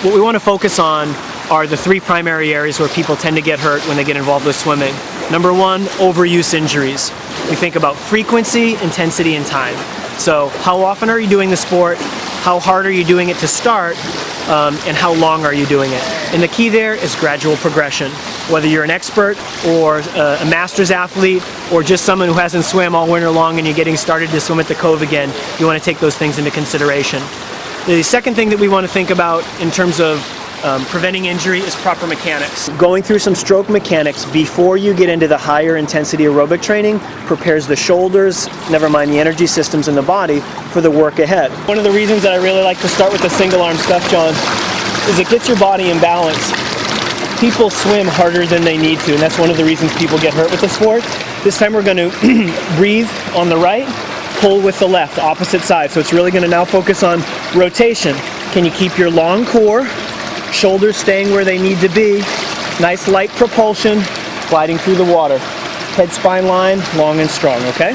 What we want to focus on are the three primary areas where people tend to get hurt when they get involved with swimming. Number one, overuse injuries. We think about frequency, intensity, and time. So how often are you doing the sport? How hard are you doing it to start? And how long are you doing it? And the key there is gradual progression. Whether you're an expert or a master's athlete or just someone who hasn't swam all winter long and you're getting started to swim at the Cove again, you want to take those things into consideration. The second thing that we want to think about in terms of preventing injury is proper mechanics. Going through some stroke mechanics before you get into the higher intensity aerobic training prepares the shoulders, never mind the energy systems in the body, for the work ahead. One of the reasons that I really like to start with the single arm stuff, John, is it gets your body in balance. People swim harder than they need to, and that's one of the reasons people get hurt with the sport. This time we're going to breathe on the right, pull with the left, opposite side. So it's really going to now focus on rotation. Can you keep your long core, shoulders staying where they need to be, nice light propulsion, gliding through the water. Head spine line, long and strong, okay?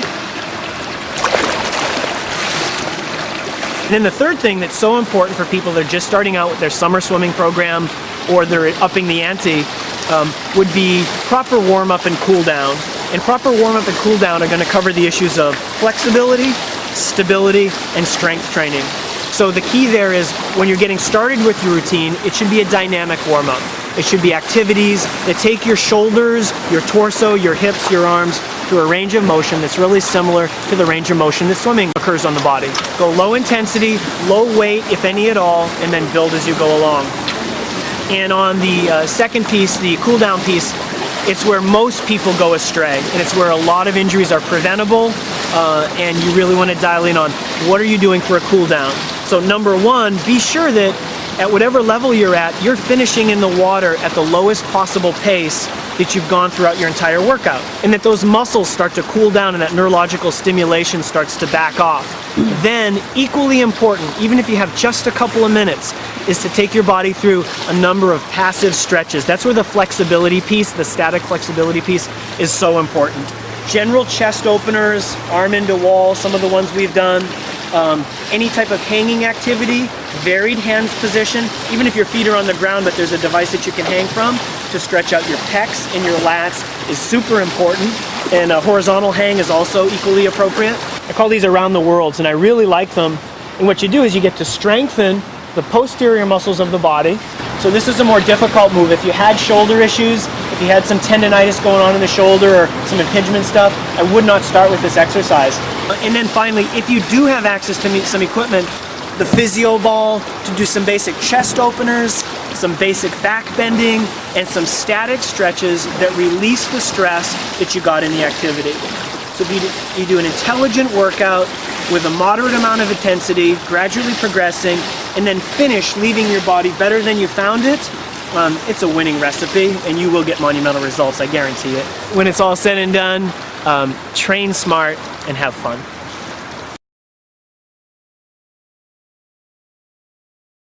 And then the third thing that's so important for people that are just starting out with their summer swimming program or they're upping the ante would be proper warm-up and cool-down. And proper warm-up and cool-down are going to cover the issues of flexibility, stability, and strength training. So the key there is when you're getting started with your routine, it should be a dynamic warm-up. It should be activities that take your shoulders, your torso, your hips, your arms through a range of motion that's really similar to the range of motion that swimming occurs on the body. Go low intensity, low weight, if any at all, and then build as you go along. And on the second piece, the cool down piece, it's where most people go astray, and it's where a lot of injuries are preventable, and you really want to dial in on what are you doing for a cool down. So number one, be sure that at whatever level you're at, you're finishing in the water at the lowest possible pace that you've gone throughout your entire workout, and that those muscles start to cool down and that neurological stimulation starts to back off. Then, equally important, even if you have just a couple of minutes, is to take your body through a number of passive stretches. That's where the flexibility piece, the static flexibility piece, is so important. General chest openers, arm into wall, some of the ones we've done, any type of hanging activity, varied hands position, even if your feet are on the ground but there's a device that you can hang from to stretch out your pecs and your lats is super important, and a horizontal hang is also equally appropriate. I call these around the worlds, and I really like them. And what you do is you get to strengthen the posterior muscles of the body. So this is a more difficult move. If you had shoulder issues, if you had some tendonitis going on in the shoulder or some impingement stuff, I would not start with this exercise. And then finally, if you do have access to some equipment, the physio ball to do some basic chest openers, some basic back bending, and some static stretches that release the stress that you got in the activity. So you do an intelligent workout with a moderate amount of intensity, gradually progressing, and then finish leaving your body better than you found it. It's a winning recipe, and you will get monumental results, I guarantee it. When it's all said and done, train smart and have fun.